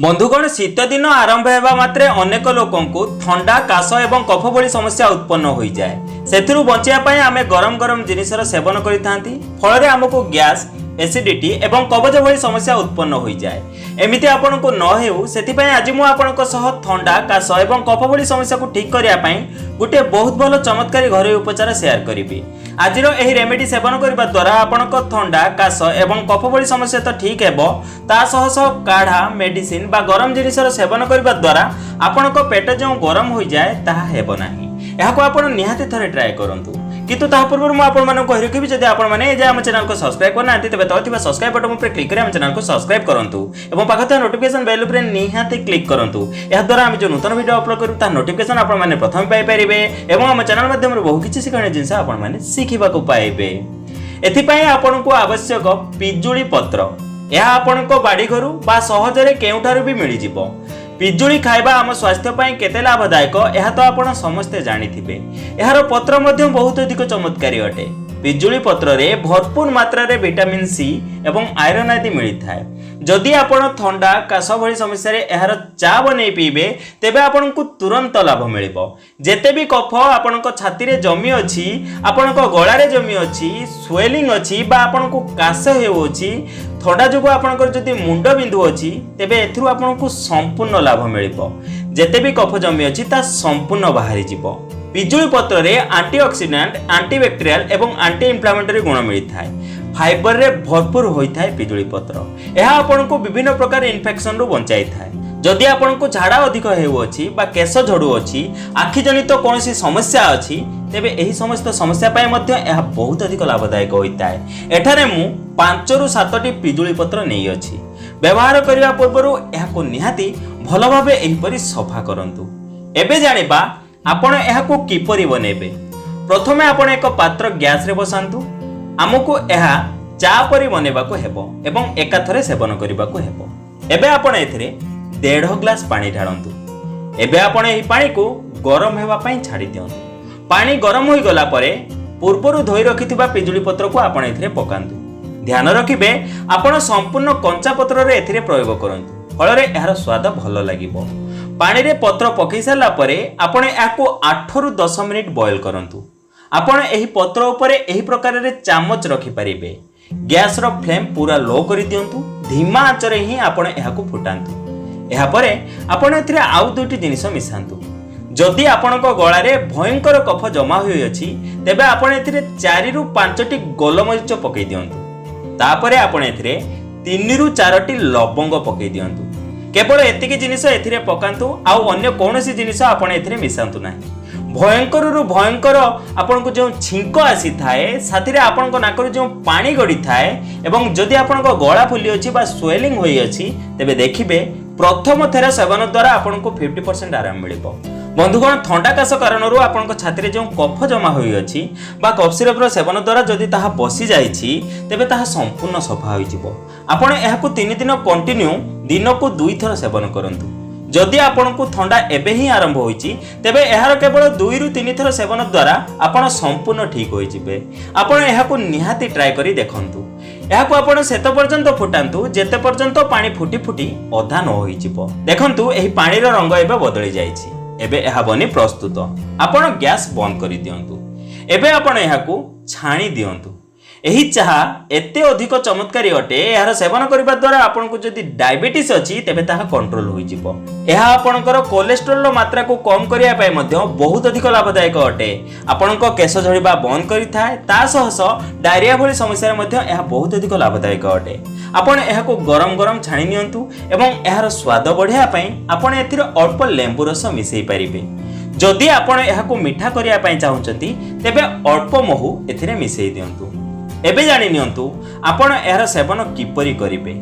बंधुगण शीत दिन आरंभ होगा मात्रे अनेक लोकंकु थंडा कास एवं कफ भली समस्या उत्पन्न हो जाए। सेथिरु बचिया आमे गरम गरम जिनिसर सेवन करिथांती फल आमको गैस एसिडिटी एवं कबज भली समस्या उत्पन्न हो जाए। एमिति आपनको न हेउ सेथिपई आज मु आपनको सह थंडा कास एवं कफ भली समस्या को ठीक करिया पई गुटे बहुत भलो चमत्कारी घरोई उपचार शेयर करिबी। आजिर एही रेमेडी सेवन करबा द्वारा आपनको थंडा कास एवं कफ भली समस्या तो ठीक हेबो। ता सह सह काढ़ा मेडिसिन बा गरम जिनिसर सेवन करबा द्वारा आपनको पेट जो गरम हो जाए ताहा हेबो नाही। एहाको आपण निहाती थरे ट्राई करंतु। किंतु ता पूर्व मु आपण मानको कहि रखिबी जदि आपण माने जे हम चैनल को सब्सक्राइब करना आंती तबे तथिबा सब्सक्राइब बटन पर क्लिक करी हम चैनल को सब्सक्राइब करंतु एवं पाखते नोटिफिकेशन बेल पर निहाती क्लिक करंतु। एहा द्वारा हम जो नूतन वीडियो अपलोड करू ता नोटिफिकेशन आपण माने प्रथम पाई परिबे एवं हम चैनल माध्यम रे बहु किछि सिखाने जिंस आपण माने सिखिबा को पाइबे। एथि पई आपण को आवश्यक पिजुली पत्र यह आपण को बाड़ी घरु बा सहजरे केउठारु भी मिलि जिवो। पिजुली खाइबा आम स्वास्थ्य पई केते लाभदायक यह तो आपण समस्ते जानिथिबे। एहार पत्र मध्य बहुत अधिक चमत्कारी अटे। पिजुली पत्र रे भरपूर मात्रा रे विटामिन सी एवं आयरन आदि मिली थाए। जदि आपण थंडा कास भली समस्या रे एहार चा बनै पीबे तेबे आपनकु तुरंत लाभ मिलिबो। जेते भी कफ आपनक छाती रे जमी अछि आपनक गळा रे जमी अछि स्वेलिंग अछि बा आपनकु कास हेउ अछि थंडा जुगो आपनकर जदि मुंड बिंदु अछि तेबे एथरु आपनकु संपूर्ण लाभ मिलिबो। जेते भी कफ जमी अछि ता संपूर्ण बाहरी जिवो। पिजुली पत्र रे एंटीऑक्सीडेंट एंटीबैक्टीरियल एवं एंटी इन्फ्लेमेटरी गुण मिलता है। फाइबर रे भरपूर होता है पिजुली पत्र। यह आपको विभिन्न प्रकार इन्फेक्शन रु बचाई थाए। जदि आपको झाड़ा अधिक होउछि बा केश झड़ू अछि आखि जनित कोनोसी समस्या अछि तेबे एही समस्त समस्या पाए मध्य यह बहुत अधिक लाभदायक होता है। एठारे मु 5 रु 7टी पिजुली पत्र नै अछि। व्यवहार करिया पूर्वरु यहाको निहाती भलो भाबे एहिपरि सफा करंतु। एबे जानिबा आपण एहाको किपरि बनेबे। प्रथमे आपण एक पात्र गैस रे बसांतु। आमको एहा चा परि बनेबा को हेबो एवं एकाथरे सेवन करिबा को हेबो। एबे आपण एथिरे 1.5 ग्लास पानी ढाळंतु। एबे आपण एही पानी को गरम हेबा पई छाडी दियंतु। पानी गरम होई गला परे पूर्वरु धोई रखिथिबा पिजुली पत्र को आपण एथिरे पकांतु। ध्यान रखिबे आपण संपूर्ण कंचा पत्र रे एथिरे प्रयोग करंतु। फल रे एहार स्वाद भलो लागिबो। पानी रे पत्र पकई सारा परे आपण याको 8 रु 10 मिनिट बॉयल करंतु। आपण एही पत्र उपरे एही प्रकार रे चामच रखि परिबे। गैस रो फ्लेम पूरा लो करि दियंतु। धीमा आंच रे ही आपण एहाको फुटांतु। एहा परे आपण एथिरे आउ दुटी जिनिस मिसांतु। जदि आपणको गळा रे भयंकर कफ जमा होई अछि तेबे आपण एथिरे 4 रु 5 टी गोलमरिच पकई दियंतु। तापरे आपण एथिरे 3 रु 4 टी लवंग पकई दियंतु। केवल एतिकी जिनिस एथिरे पकांतु आउ अन्य कोनोसी जिनिस आपण एथिरे मिसांतु नाही। भयंकर रु भयंकर आपनको जो छिंक आसी थाए साथी रे आपनको नाकर जो पानी गडी थाए एवं जदि आपनको गळा फुली अछि बा स्वेलिंग होई अछि तेबे देखिबे प्रथम थेरा सेवन द्वारा आपनको 50% आराम मिलिबो। बंधुगण थंडा कास कारणरू आपनको छाती रे जो कफ जमा होई अछि बा कफ सिरप रो सेवन द्वारा जदि ताहा बसी जाईछि तेबे ताहा संपूर्ण सफा होई जिवो। आपण एहाकु 3 दिन कंटिन्यू दिन को 2 थर सेवन करंतु। जदि आपनको थंडा एबे ही आरंभ होईछि तेबे एहार केवल 2 रु 3 थर सेवन द्वारा आपण संपूर्ण ठीक होई जिवे। आपण एहाकु निहाती ट्राई करी देखंतु। एहाकु आपण सेत पर्यंत फुटांतु जेते पर्यंत पानी फुटी फुटी अधा न होई जिवो। देखंतु एही पानी रो रंग एबे बदली जाईछि। एबे एहा बनी प्रस्तुत। आपण गैस बंद करि दियंतु। एबे आपण एहाकु छाणी दियंतु। एही चाहा एते अधिक चमत्कारी अटे। एहार सेवन करिबा द्वारा आपनको जदि डायबिटीज अछि तेबे ताहा कंट्रोल होई जिवो। एहा आपनकर कोलेस्ट्रॉल रो मात्रा को कम करिया पय मध्य बहुत अधिक लाभदायक अटे। आपनको केश झड़िबा बंद करिथाय ता सह सह डायरिया भली समस्या मध्य एहा बहुत अधिक लाभदायक अटे। आपण एहाको गरम गरम छाणी नियंतु एवं एहार स्वाद बढ़िया पय आपण एथिरे अल्प लेंबू रस मिसई परिबे। जदि आपण एहाको मीठा करिया पय चाहुचंती तेबे अल्प महू एथिरे मिसई दियंतु। एबे जानि नियंतु आपण एहार सेवन किपरि करिवे।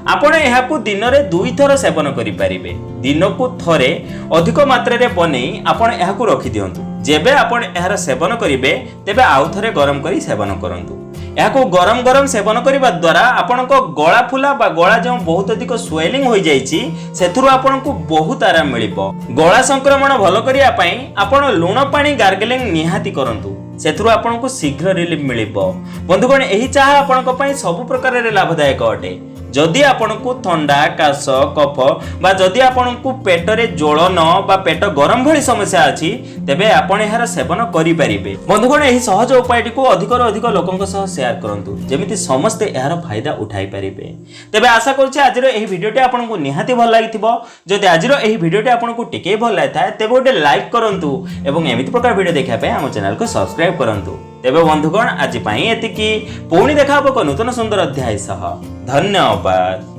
आपण एहाकु दिन रे 2 थर सेवन करि परिबे। दिन को थरे अधिक मात्रा रे बनै आपण एहाकु रखि दियंतु। जेबे आपण एहार सेवन करिवे तेबे आउ थरे गरम करी सेवन करंतु। एहाकु गरम गरम सेवन करिबा द्वारा आपनको गळा फुला बा गळा जो बहुत अधिक स्वेलिंग होई जाईछि सेथुरु आपनको बहुत आराम मिलिबो। गळा संक्रमण भलो करिया पई आपण लूण पानी गार्गलिंग निहाती करंतु। सेथुरु आपनको शीघ्र रिलीफ मिलिबो। बंधुगण एही चाहा आपनको पई सब प्रकार रे लाभदायक अटे। जदि आपनकु थंडा कास कफ बा जदि आपनकु पेटरे ज्वलन बा पेट गरम भली समस्या अछि तेबे आपण एहार सेवन करि परिबे। बंधुगण एही सहज उपायटी को अधिक अधिक लोकंक सह शेयर करंतु जेमिति समस्त एहार फायदा उठाई परिबे। तेबे आशा करूछि आजिर एही भिडियोटी आपनकु निहाती भल लागिथिबो। जदि आजिर एही भिडियोटी आपनकु टिके भल लागिथाय तेबे गोटे लाइक करंतु एवं एमिति प्रकार भिडियो देखा पे हम चैनल को सब्सक्राइब करंतु। तेबे बंधुगण आज एतिकी पुणी देखा नूतन सुंदर अध्याय सह धन्यवाद।